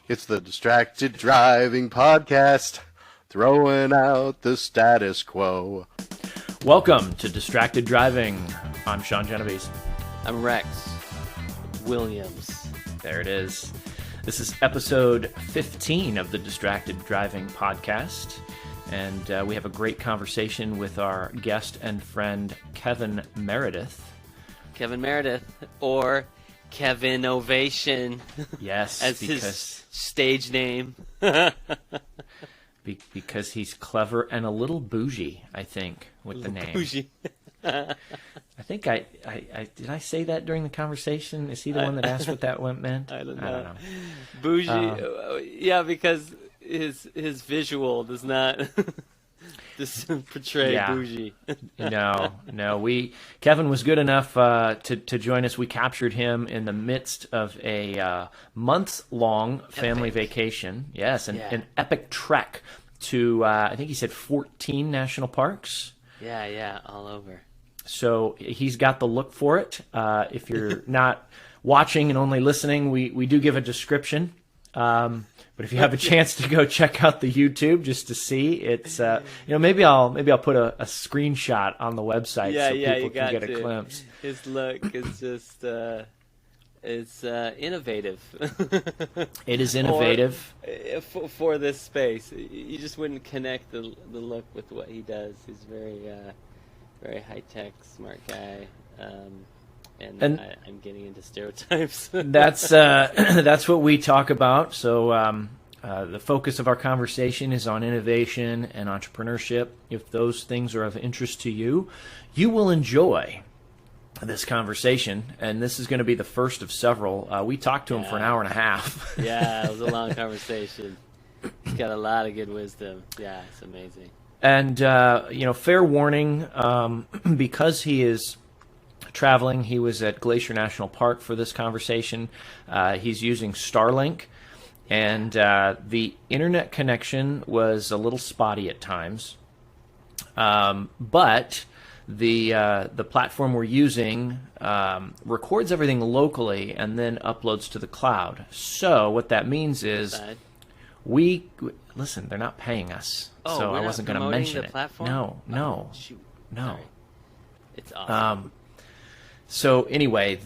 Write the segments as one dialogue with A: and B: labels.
A: It's the Distracted Driving Podcast, throwing out the status quo.
B: Welcome to Distracted Driving. I'm Sean Genovese.
C: I'm Rex Williams.
B: There it is. This is episode 15 of the Distracted Driving Podcast, and we have a great conversation with our guest and friend, Kevin Meredith.
C: Kevin Meredith, or Kevin Ovation.
B: Yes,
C: as his stage name.
B: Because he's clever and a little bougie, I think, with the name.
C: Bougie.
B: I think I did I say that during the conversation? Is he the one that asked what that meant?
C: I don't know. Bougie, yeah, because his visual does not portray bougie. No. Kevin was good enough to join us. We captured him in the midst of a month-long family vacation. Yes, an epic trek to, I think he said 14 national parks. Yeah, all over.
B: So he's got the look for it. If you're not watching and only listening, we do give a description. But if you have a chance to go check out the YouTube just to see, it's maybe I'll put a screenshot on the website so people can get a glimpse.
C: His look is just it's innovative.
B: It is innovative
C: for this space. You just wouldn't connect the look with what he does. He's very high tech, smart guy. And I'm getting into stereotypes.
B: That's what we talk about. So the focus of our conversation is on innovation and entrepreneurship. If those things are of interest to you, you will enjoy this conversation. And this is going to be the first of several. We talked to him for an hour and a half.
C: Yeah, it was a long conversation. He's got a lot of good wisdom. Yeah, it's amazing.
B: And fair warning, because he is traveling. He was at Glacier National Park for this conversation. He's using Starlink, and the internet connection was a little spotty at times. But the platform we're using records everything locally and then uploads to the cloud. So what that means is listen. They're not paying us, so I wasn't going to mention it.
C: Platform?
B: No.
C: Shoot.
B: No.
C: Sorry. It's awesome.
B: So anyway,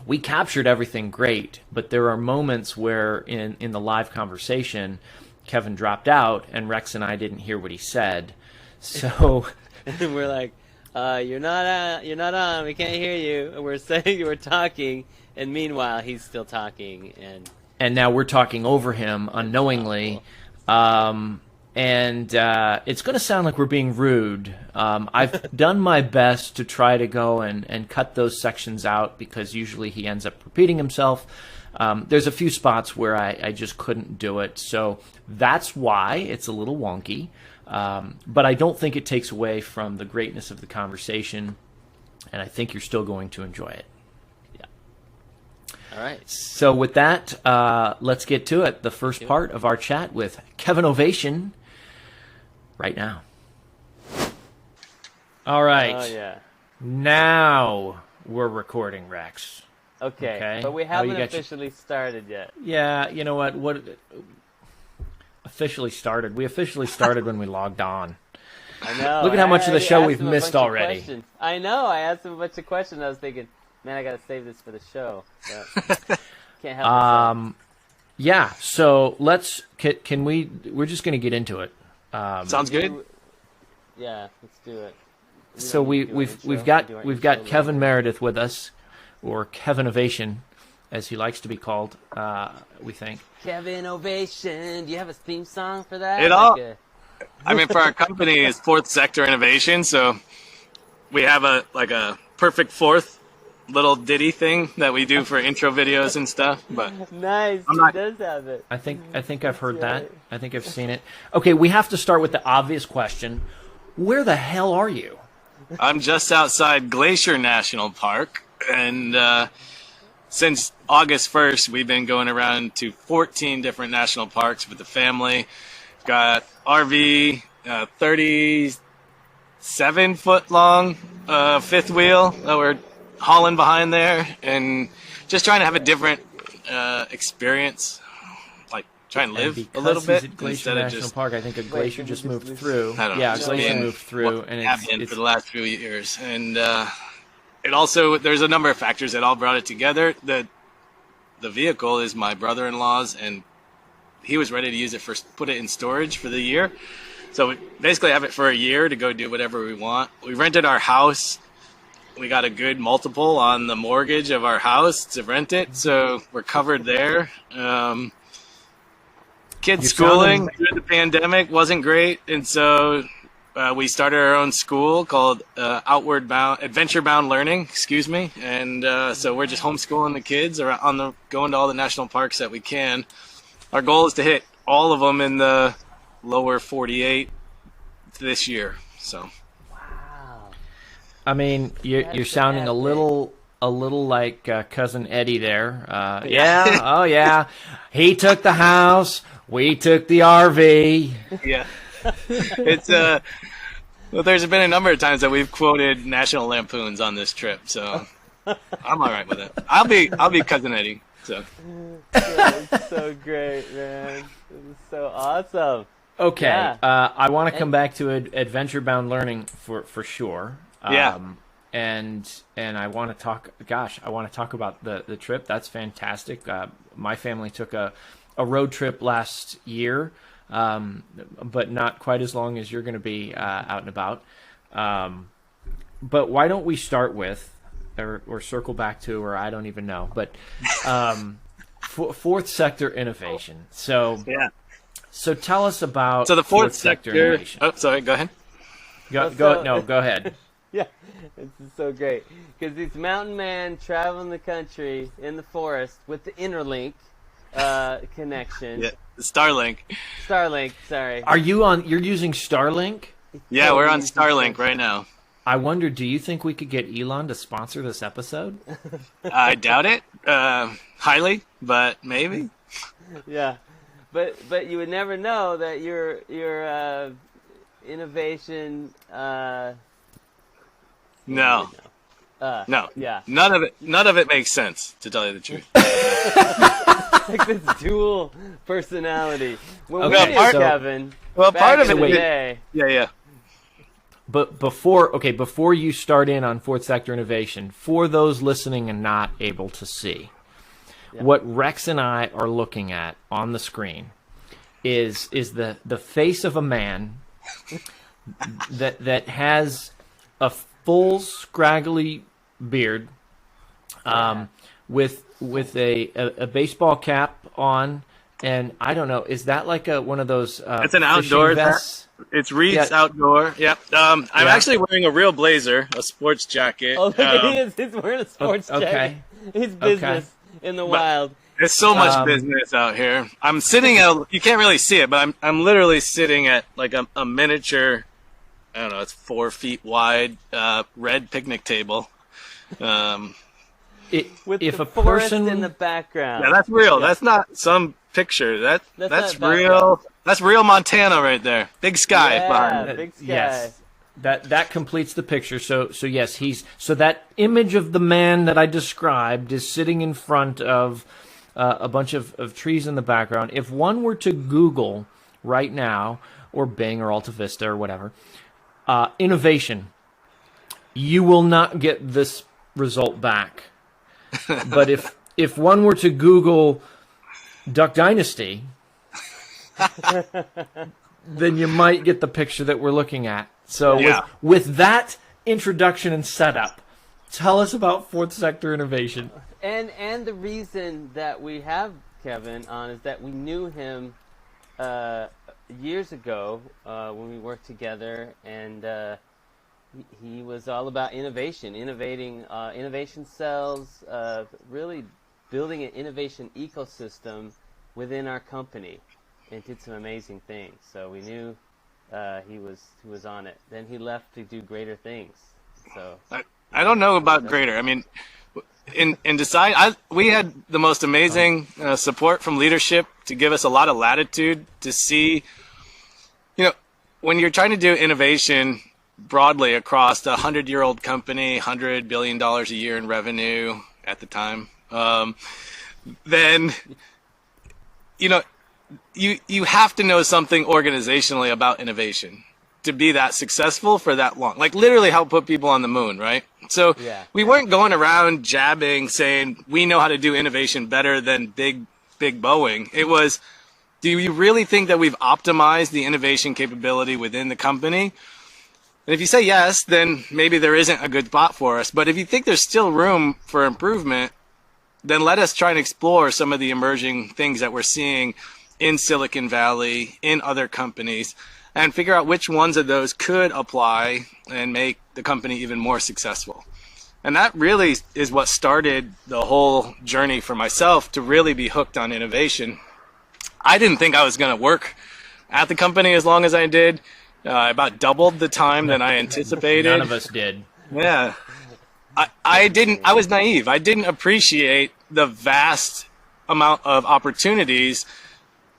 B: we captured everything great, but there are moments where in the live conversation, Kevin dropped out and Rex and I didn't hear what he said. So
C: and we're like, "You're not on. We can't hear you." And we're saying we're talking, and meanwhile he's still talking, and
B: now we're talking over him unknowingly. And it's going to sound like we're being rude. I've done my best to try to go and cut those sections out because usually he ends up repeating himself. There's a few spots where I just couldn't do it. So that's why it's a little wonky. But I don't think it takes away from the greatness of the conversation. And I think you're still going to enjoy it.
C: Yeah. All right.
B: So with that, let's get to it. The first part of our chat with Kevin Ovation right now. All right.
C: Oh, yeah.
B: Now we're recording, Rex.
C: Okay. But we haven't officially started yet.
B: Yeah, you know what? Officially started. We officially started when we logged on.
C: I know.
B: Look at how much of the show we've missed already.
C: I know. I asked him a bunch of questions. I was thinking, man, I got to save this for the show. But can't help myself.
B: Yeah, so can we're just going to get into it.
D: Sounds good.
C: Yeah, let's do it.
B: So we've got Kevin Meredith with us, or Kevin Ovation, as he likes to be called. We think
C: Kevin Ovation. Do you have a theme song for that?
D: For our company is Fourth Sector Innovation, so we have a perfect fourth little ditty thing that we do for intro videos and stuff. But
C: nice, he does have it.
B: I think I've heard that. I think I've seen it. Okay, we have to start with the obvious question: where the hell are you?
D: I'm just outside Glacier National Park, and since August 1st, we've been going around to 14 different national parks with the family. Got RV, 37-foot long fifth wheel that we're hauling behind there, and just trying to have a different experience, like try and live
C: And
D: a little
C: because
D: bit
C: he's at Glacier
D: instead of
C: National
D: just.
C: Park, I think a glacier just moved through.
D: I don't know,
C: Yeah, a
D: just
C: glacier
D: being
C: moved through,
D: what
C: and
D: have been
C: it's
D: for the last few years, and it also there's a number of factors that all brought it together. The vehicle is my brother-in-law's, and he was ready to use it put it in storage for the year. So we basically have it for a year to go do whatever we want. We rented our house. We got a good multiple on the mortgage of our house to rent it, so we're covered there. Kids schooling through the pandemic wasn't great, and so we started our own school called Adventure Bound Learning. And so we're just homeschooling the kids going to all the national parks that we can. Our goal is to hit all of them in the lower 48 this year. So,
B: Wow.
C: I mean, you're sounding a little like cousin Eddie there. Yeah, oh yeah. He took the house. We took the RV.
D: Yeah, it's well, there's been a number of times that we've quoted National Lampoons on this trip, so I'm all right with it. I'll be cousin Eddie. So.
B: That's so great, man. This is so awesome.
C: Okay,
B: Yeah.
C: I want to come back to Adventure Bound Learning for sure.
D: Yeah.
C: And I want to talk. Gosh, I want to talk about the trip. That's fantastic. My family took a road trip last year, but not quite as long as you're going to be out and about. But why don't we start with, or circle back to, or I don't even know, but fourth sector innovation. So
D: Yeah.
C: So tell us about
D: So the fourth sector
C: innovation.
D: Oh, sorry. Go ahead.
C: Go ahead.
B: Yeah, this is so great because this mountain man traveling the country in the forest with the Interlink connection.
D: Yeah. Starlink.
B: Starlink, sorry.
C: You're using Starlink?
D: Yeah, we're on Starlink right now.
C: I wonder, do you think we could get Elon to sponsor this episode?
D: I doubt it, highly, but maybe.
B: Yeah, but you would never know that your innovation.
D: No. No.
B: Yeah.
D: None of it makes sense, to tell you the truth.
B: Like this dual personality. When
C: Okay,
B: we did
C: so-
B: Kevin.
D: Well,
B: back
D: part of
B: in
D: it
B: the
D: is-
B: day,
D: Yeah.
C: But before you start in on fourth sector innovation, for those listening and not able to see, what Rex and I are looking at on the screen is the face of a man that has a full scraggly beard, with a baseball cap on, and I don't know, is that like one of those?
D: It's an
C: fishing
D: outdoor
C: vests?
D: It's Reed's
C: Yeah.
D: outdoor. Yep. I'm actually wearing a real blazer, a sports jacket.
B: oh look, he's wearing a sports
C: okay.
B: jacket. He's business in the wild.
D: There's so much business out here. I'm sitting at, you can't really see it, but I'm literally sitting at like a miniature, I don't know, it's 4 feet wide, red picnic table.
B: With
C: if
B: the
C: a
B: forest
C: person
B: in the background.
D: Yeah, that's real. That's not some picture. That's
B: not
D: real. That's real Montana right there. Big sky behind it.
B: big sky.
C: Yes, that completes the picture. So yes, so that image of the man that I described is sitting in front of a bunch of trees in the background. If one were to Google right now, or Bing or Alta Vista or whatever, innovation, you will not get this result back. But if one were to Google Duck Dynasty, then you might get the picture that we're looking at. So with that introduction and setup, tell us about fourth sector innovation.
B: And the reason that we have Kevin on is that we knew him years ago when we worked together, and he was all about innovation, innovation cells, really building an innovation ecosystem within our company, and did some amazing things. So we knew he was on it. Then he left to do greater things. So
D: I don't know about greater. I mean, in design, we had the most amazing support from leadership to give us a lot of latitude to see, when you're trying to do innovation broadly across a 100-year-old company, $100 billion a year in revenue at the time, then, you have to know something organizationally about innovation to be that successful for that long. Like literally help put people on the moon, right? So we weren't going around jabbing saying we know how to do innovation better than big Boeing. It was, do you really think that we've optimized the innovation capability within the company? And if you say yes, then maybe there isn't a good spot for us. But if you think there's still room for improvement, then let us try and explore some of the emerging things that we're seeing in Silicon Valley, in other companies, and figure out which ones of those could apply and make the company even more successful. And that really is what started the whole journey for myself to really be hooked on innovation. I didn't think I was going to work at the company as long as I did. About doubled the time than I anticipated.
C: None of us did.
D: Yeah. I was naive. I didn't appreciate the vast amount of opportunities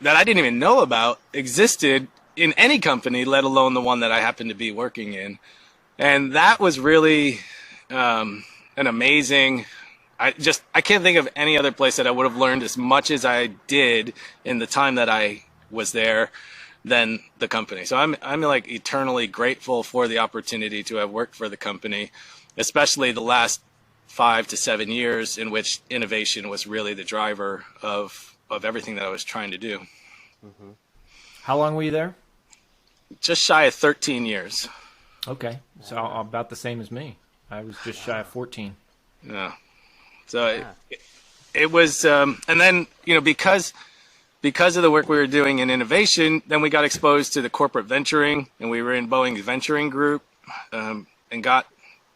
D: that I didn't even know about existed in any company, let alone the one that I happened to be working in. And that was really an amazing, I can't think of any other place that I would have learned as much as I did in the time that I was there than the company. So I'm like eternally grateful for the opportunity to have worked for the company, especially the last 5 to 7 years in which innovation was really the driver of everything that I was trying to do.
C: Mm-hmm. How long were you there?
D: Just shy of 13 years.
C: Okay. So about the same as me. I was just shy of 14.
D: Yeah. So it was, and then, because of the work we were doing in innovation, then we got exposed to the corporate venturing, and we were in Boeing's venturing group, and got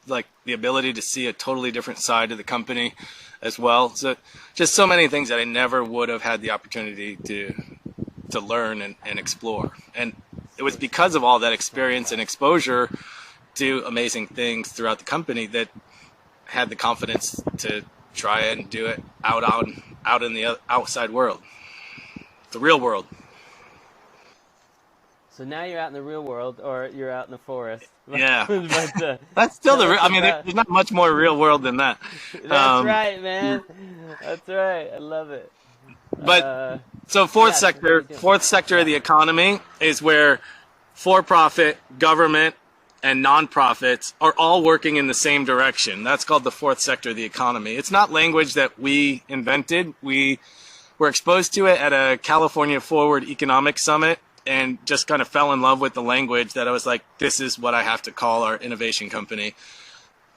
D: like the ability to see a totally different side of the company as well. So just so many things that I never would have had the opportunity to learn and explore. And it was because of all that experience and exposure to amazing things throughout the company that had the confidence to try and do it out in the outside world, the real world.
E: So now you're out in the real world, or you're out in the forest.
D: Yeah.
E: But,
D: that's still there's not much more real world than that.
E: That's right, man. That's right. I love it.
D: But so fourth sector of the economy is where for-profit, government, and nonprofits are all working in the same direction. That's called the fourth sector of the economy. It's not language that we invented. We were exposed to it at a California Forward Economic Summit and just kind of fell in love with the language that I was like, this is what I have to call our innovation company.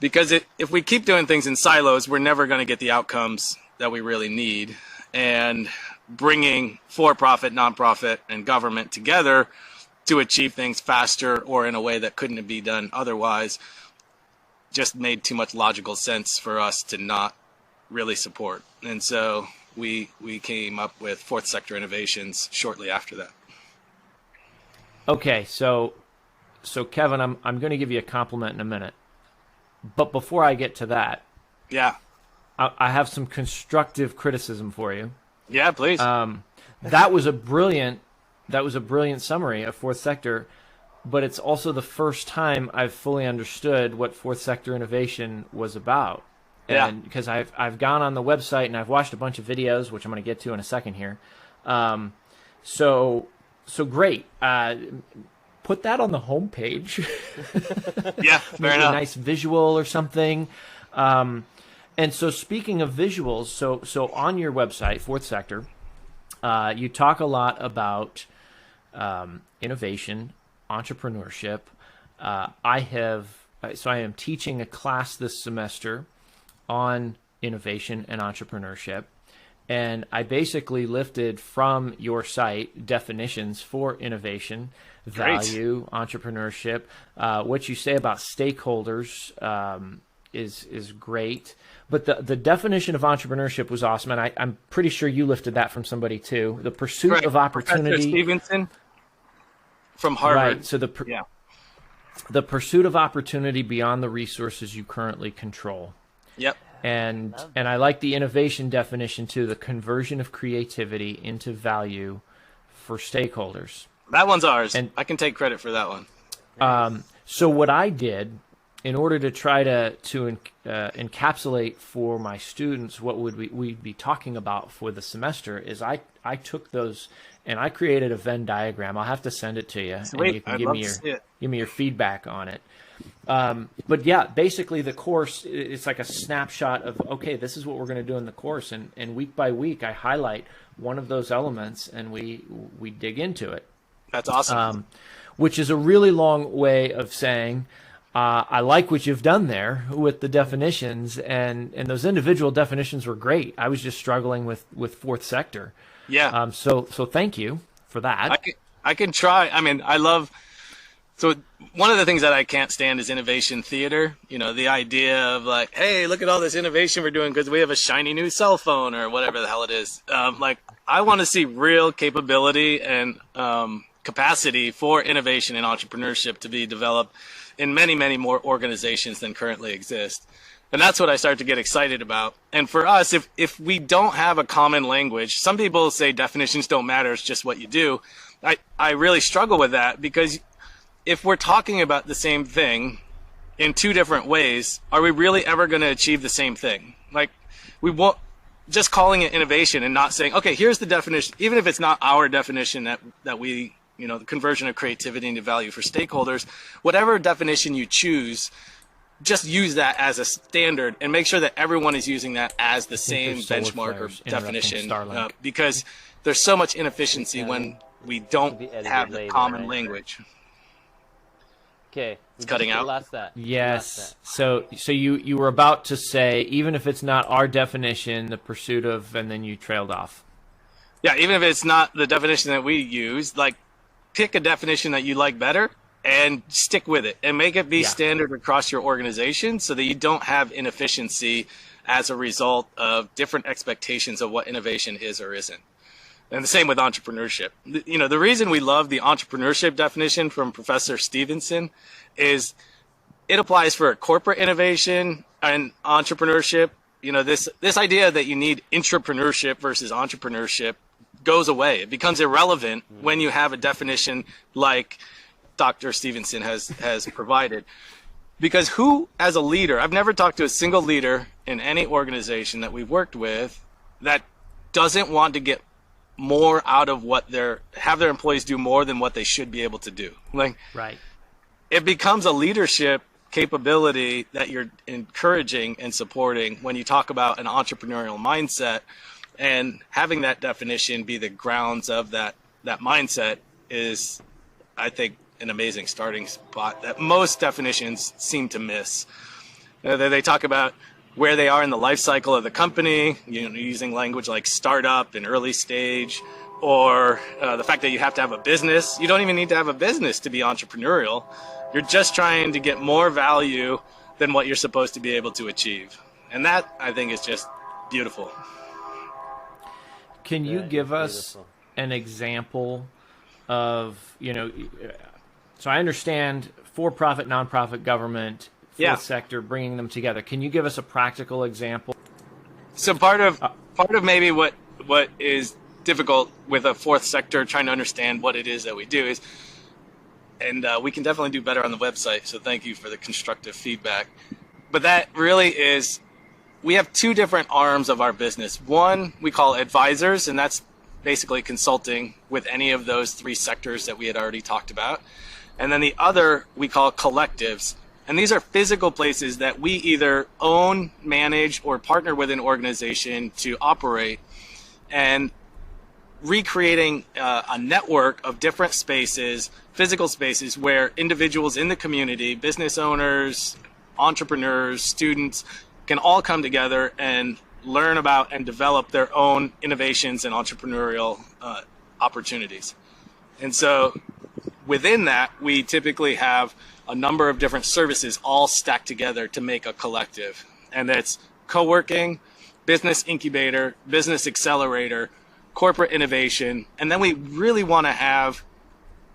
D: Because if we keep doing things in silos, we're never going to get the outcomes that we really need. And bringing for-profit, nonprofit, and government together to achieve things faster or in a way that couldn't be done otherwise just made too much logical sense for us to not really support. And so we came up with fourth sector innovations shortly after that.
C: Okay, so Kevin, I'm going to give you a compliment in a minute. But before I get to that, I have some constructive criticism for you.
D: Yeah, please.
C: That was a brilliant summary of fourth sector, but it's also the first time I've fully understood what fourth sector innovation was about. And because I've gone on the website and I've watched a bunch of videos, which I'm going to get to in a second here. So great. Put that on the homepage.
D: Yeah, fair enough.
C: A nice visual or something. And so speaking of visuals, so on your website, Fourth Sector, you talk a lot about innovation, entrepreneurship. I am teaching a class this semester on innovation and entrepreneurship. And I basically lifted from your site definitions for innovation, value, entrepreneurship. What you say about stakeholders is great. But the definition of entrepreneurship was awesome, and I'm pretty sure you lifted that from somebody too. The pursuit of opportunity.
D: Professor Stevenson from Harvard.
C: Right. So the pursuit of opportunity beyond the resources you currently control.
D: Yep.
C: And I like the innovation definition too, the conversion of creativity into value for stakeholders.
D: That one's ours. And I can take credit for that one.
C: So what I did in order to try to encapsulate for my students what would we'd be talking about for the semester, is I took those and I created a Venn diagram. I'll have to send it to you,
D: Sweet.
C: and you can
D: I'd
C: give
D: love
C: me
D: to see it.
C: your feedback on it. But yeah, basically the course, it's like a snapshot of, okay, this is what we're going to do in the course, and week by week I highlight one of those elements and we dig into it.
D: That's awesome.
C: Which is a really long way of saying, I like what you've done there with the definitions, and those individual definitions were great. I was just struggling with fourth sector.
D: Yeah.
C: So thank you for that.
D: I can try. I mean, so one of the things that I can't stand is innovation theater. You know, the idea of like, hey, look at all this innovation we're doing because we have a shiny new cell phone or whatever the hell it is. Like, I want to see real capability and capacity for innovation and entrepreneurship to be developed in many, many more organizations than currently exist. And that's what I start to get excited about. And for us, if we don't have a common language, some people say definitions don't matter, it's just what you do. I really struggle with that, because if we're talking about the same thing in two different ways, are we really ever going to achieve the same thing? Like, we won't, just calling it innovation and not saying, okay, here's the definition, even if it's not our definition that we, you know, the conversion of creativity into value for stakeholders, whatever definition you choose, just use that as a standard and make sure that everyone is using that as the same benchmark or definition, because there's so much inefficiency when we don't have the common language.
E: Okay.
D: It's cutting out.
E: Last that.
C: Yes. So you were about to say, even if it's not our definition, the pursuit of, and then you trailed off.
D: Yeah, even if it's not the definition that we use, like, pick a definition that you like better and stick with it and make it be standard across your organization, so that you don't have inefficiency as a result of different expectations of what innovation is or isn't. And the same with entrepreneurship. You know, the reason we love the entrepreneurship definition from Professor Stevenson is it applies for corporate innovation and entrepreneurship. You know, this idea that you need intrapreneurship versus entrepreneurship goes away. It becomes irrelevant when you have a definition like Dr. Stevenson has provided. Because who, as a leader, I've never talked to a single leader in any organization that we've worked with that doesn't want to get more out of have their employees do more than what they should be able to do. Like,
C: Right.
D: It becomes a leadership capability that you're encouraging and supporting when you talk about an entrepreneurial mindset, and having that definition be the grounds of that mindset is, I think, an amazing starting spot that most definitions seem to miss. They talk about where they are in the life cycle of the company, you know, using language like startup and early stage, or the fact that you have to have a business. You don't even need to have a business to be entrepreneurial. You're just trying to get more value than what you're supposed to be able to achieve. And that, I think, is just beautiful.
C: Can you give us an example of, you know, so I understand for-profit, nonprofit, government, fourth sector, bringing them together. Can you give us a practical example?
D: So part of maybe what is difficult with a fourth sector trying to understand what it is that we do is, and we can definitely do better on the website, so thank you for the constructive feedback. But that really is, we have two different arms of our business. One we call advisors, and that's basically consulting with any of those three sectors that we had already talked about. And then the other we call collectives. And these are physical places that we either own, manage, or partner with an organization to operate, and recreating a network of different spaces, physical spaces, where individuals in the community, business owners, entrepreneurs, students, can all come together and learn about and develop their own innovations and entrepreneurial opportunities. And so within that, we typically have a number of different services all stacked together to make a collective. And that's co-working, business incubator, business accelerator, corporate innovation. And then we really want to have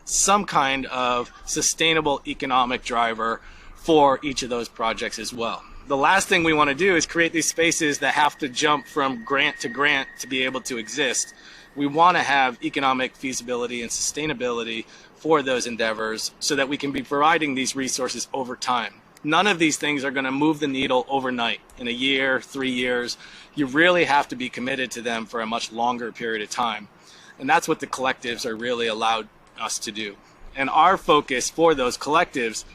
D: some kind of sustainable economic driver for each of those projects as well. The last thing we want to do is create these spaces that have to jump from grant to grant to be able to exist. We want to have economic feasibility and sustainability for those endeavors so that we can be providing these resources over time. None of these things are going to move the needle overnight in a year, 3 years. You really have to be committed to them for a much longer period of time. And that's what the collectives are really allowed us to do. And our focus for those collectives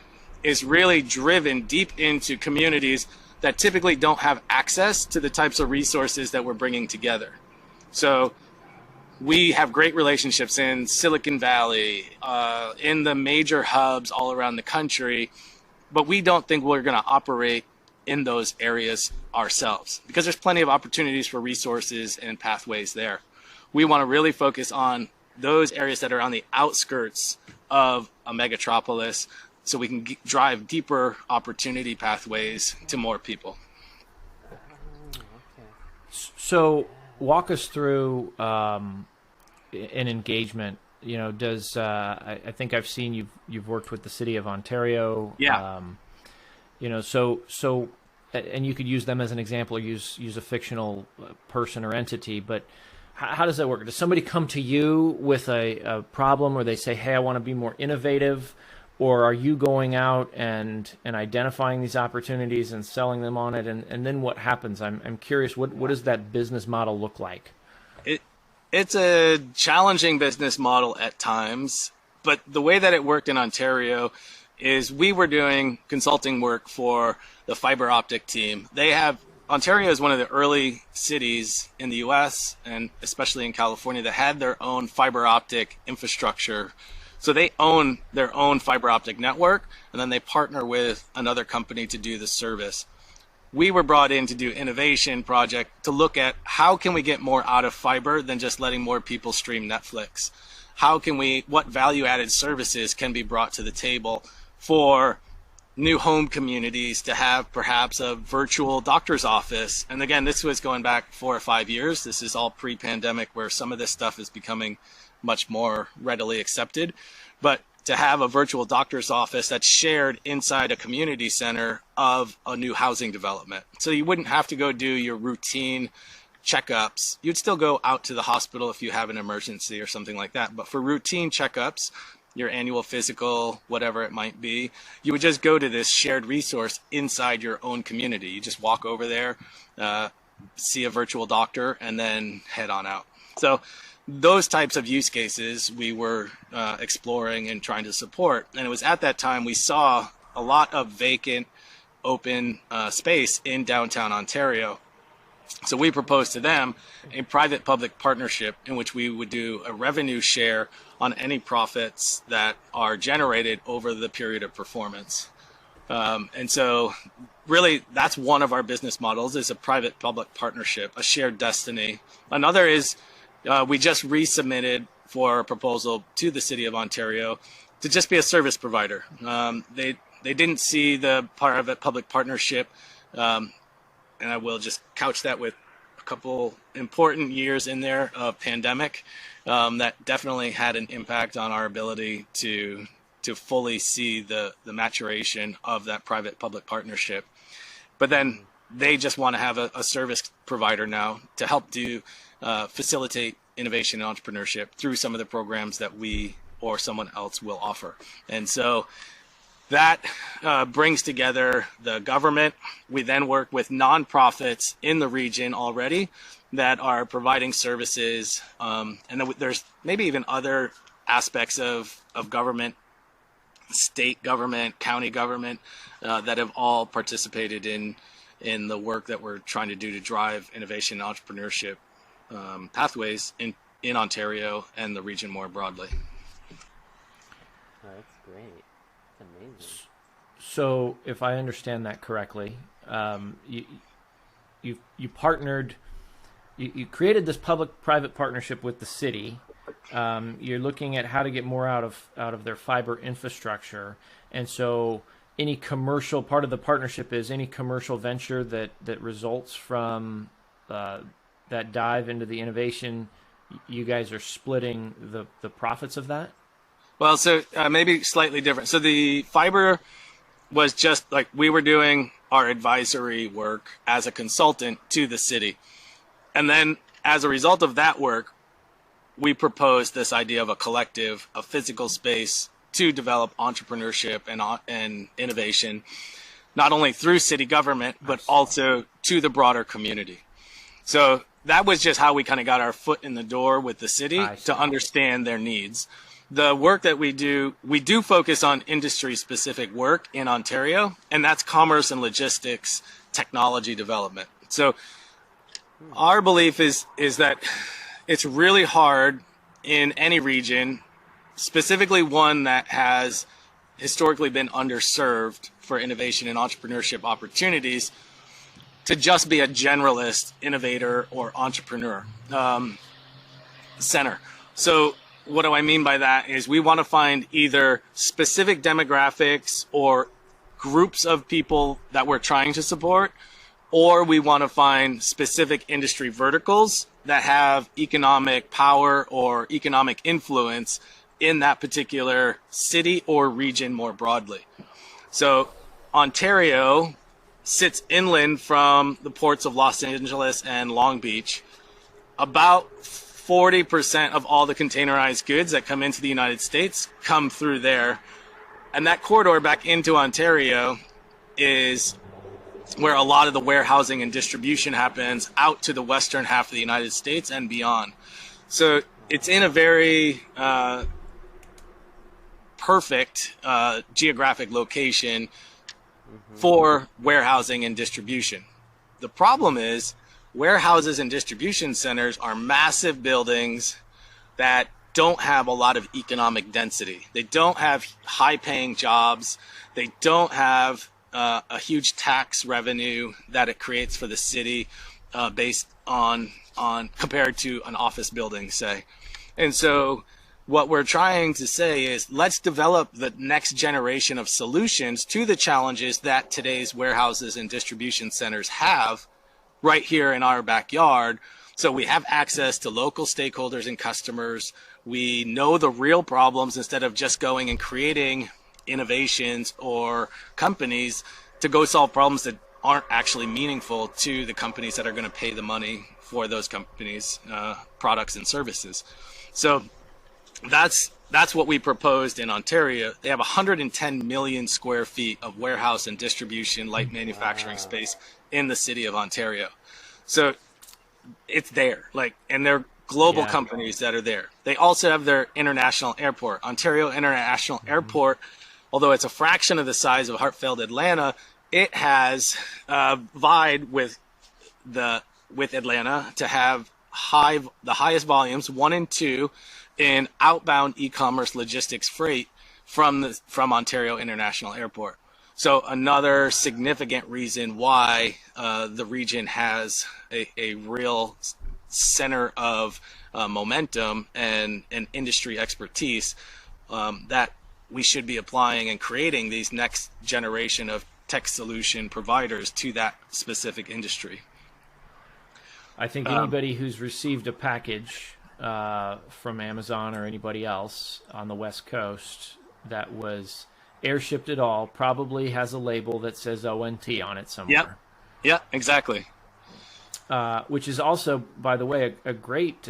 D: is really driven deep into communities that typically don't have access to the types of resources that we're bringing together. So we have great relationships in Silicon Valley, in the major hubs all around the country, but we don't think we're going to operate in those areas ourselves because there's plenty of opportunities for resources and pathways there. We want to really focus on those areas that are on the outskirts of a megatropolis so we can drive deeper opportunity pathways to more people.
B: So walk us through an engagement. You know, does I think I've seen you've worked with the city of Ontario.
D: Yeah.
B: You know, so and you could use them as an example, or use a fictional person or entity, but how does that work? Does somebody come to you with a problem, or they say, hey, I want to be more innovative, or are you going out and identifying these opportunities and selling them on it, and then what happens? I'm curious, what does that business model look like?
D: It's a challenging business model at times, but the way that it worked in Ontario is we were doing consulting work for the fiber optic team. Ontario is one of the early cities in the US and especially in California that had their own fiber optic infrastructure. So they own their own fiber optic network, and then they partner with another company to do the service. We were brought in to do innovation project to look at how can we get more out of fiber than just letting more people stream Netflix? What value added services can be brought to the table for new home communities to have perhaps a virtual doctor's office? And again, this was going back 4 or 5 years. This is all pre-pandemic where some of this stuff is becoming much more readily accepted. But to have a virtual doctor's office that's shared inside a community center of a new housing development. So you wouldn't have to go do your routine checkups. You'd still go out to the hospital if you have an emergency or something like that. But for routine checkups, your annual physical, whatever it might be, you would just go to this shared resource inside your own community. You just walk over there, see a virtual doctor, and then head on out. So those types of use cases we were exploring and trying to support. And it was at that time we saw a lot of vacant, open space in downtown Ontario. So we proposed to them a private-public partnership in which we would do a revenue share on any profits that are generated over the period of performance. And so really that's one of our business models, is a private-public partnership, a shared destiny. Another is we just resubmitted for a proposal to the City of Ontario to just be a service provider. They didn't see the private-public partnership, and I will just couch that with a couple important years in there of pandemic that definitely had an impact on our ability to fully see the maturation of that private-public partnership. But then they just want to have a service provider now to help facilitate innovation and entrepreneurship through some of the programs that we or someone else will offer. And so that brings together the government. We then work with nonprofits in the region already that are providing services. And then there's maybe even other aspects of government, state government, county government, that have all participated in the work that we're trying to do to drive innovation and entrepreneurship pathways in Ontario and the region more broadly.
E: Oh, that's great. That's amazing.
B: So, if I understand that correctly, you partnered, you created this public-private partnership with the city. You're looking at how to get more out of their fiber infrastructure, and so any commercial part of the partnership is any commercial venture that results from that dive into the innovation. You guys are splitting the profits of that?
D: Well, so maybe slightly different. So the fiber was just like we were doing our advisory work as a consultant to the city. And then as a result of that work, we proposed this idea of a collective, a physical space to develop entrepreneurship and innovation. not only through city government, but also to the broader community. So that was just how we kind of got our foot in the door with the city to understand their needs. The work that we do focus on industry-specific work in Ontario, and that's commerce and logistics technology development. So our belief is that it's really hard in any region, specifically one that has historically been underserved for innovation and entrepreneurship opportunities, to just be a generalist innovator or entrepreneur center. So what do I mean by that is we want to find either specific demographics or groups of people that we're trying to support, or we want to find specific industry verticals that have economic power or economic influence in that particular city or region more broadly. So Ontario sits inland from the ports of Los Angeles and Long Beach. About 40% of all the containerized goods that come into the United States come through there. And that corridor back into Ontario is where a lot of the warehousing and distribution happens out to the western half of the United States and beyond. So it's in a very perfect geographic location for warehousing and distribution. The problem is warehouses and distribution centers are massive buildings that don't have a lot of economic density. They don't have high-paying jobs. They don't have a huge tax revenue that it creates for the city based on compared to an office building, say. And so what we're trying to say is let's develop the next generation of solutions to the challenges that today's warehouses and distribution centers have right here in our backyard. So we have access to local stakeholders and customers. We know the real problems instead of just going and creating innovations or companies to go solve problems that aren't actually meaningful to the companies that are going to pay the money for those companies' products and services. So that's what we proposed in Ontario. They have 110 million square feet of warehouse and distribution light manufacturing space in the city of Ontario. So it's there, and they're global companies that are there. They also have their international airport, Ontario International Airport. Although it's a fraction of the size of Hartford, Atlanta, it has vied with Atlanta to have the highest volumes, 1 and 2, in outbound e-commerce logistics freight from Ontario International Airport. So another significant reason why the region has a real center of momentum and industry expertise that we should be applying and creating these next generation of tech solution providers to that specific industry.
B: I think anybody who's received a package from Amazon or anybody else on the West Coast that was airshipped at all probably has a label that says ONT on it somewhere.
D: Yeah, exactly.
B: Which is also, by the way, a great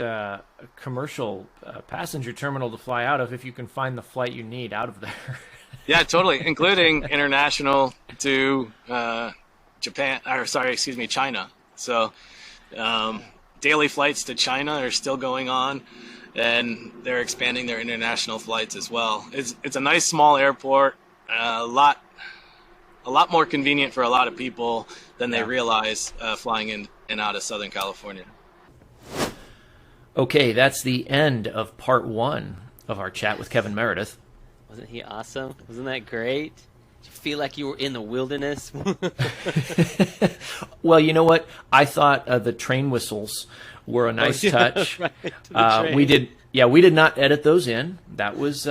B: commercial passenger terminal to fly out of if you can find the flight you need out of there.
D: Yeah, totally, including international to China. So daily flights to China are still going on, and they're expanding their international flights as well. It's a nice small airport, a lot more convenient for a lot of people than they realize flying in and out of Southern California.
B: Okay, that's the end of part 1 of our chat with Kevin Meredith.
E: Wasn't he awesome? Wasn't that great? Did you feel like you were in the wilderness?
B: Well, you know what? I thought the train whistles were a nice touch.
E: Right,
B: we did not edit those in. That was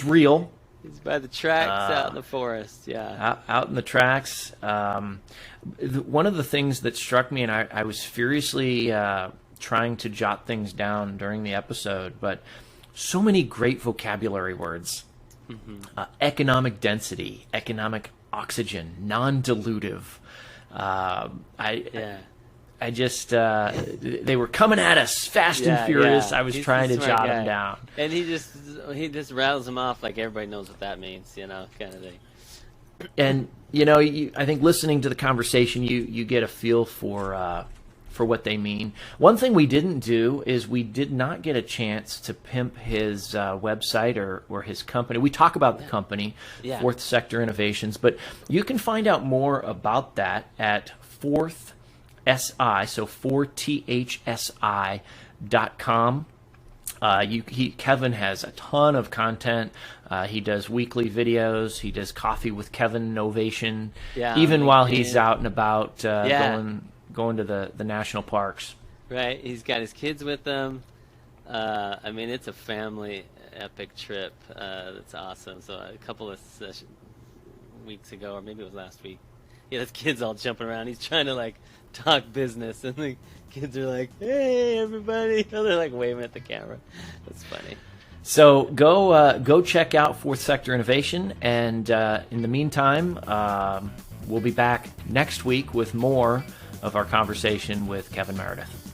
B: real.
E: He's by the tracks out in the forest,
B: out in the tracks. One of the things that struck me, and I was furiously trying to jot things down during the episode, but so many great vocabulary words. Economic density, economic oxygen, non-dilutive. I just, they were coming at us fast and furious. I was trying to jot them down.
E: And he just rattles them off like everybody knows what that means, kind of thing.
B: And I think listening to the conversation, you get a feel for what they mean. One thing we didn't do is we did not get a chance to pimp his website or his company. We talk about the company, Fourth Sector Innovations, but you can find out more about that at Fourth SI, so 4thsi.com. Kevin has a ton of content. He does weekly videos. He does Coffee with Kevin Novation, even while he's out and about going to the national parks.
E: Right. He's got his kids with him. I mean, it's a family epic trip. That's awesome. So a couple of weeks ago, or maybe it was last week, his kids all jumping around. He's trying to like talk business, and the kids are like, "Hey, everybody!" They're like waving at the camera. That's funny.
B: So go check out Fourth Sector Innovation, and in the meantime, we'll be back next week with more of our conversation with Kevin Meredith.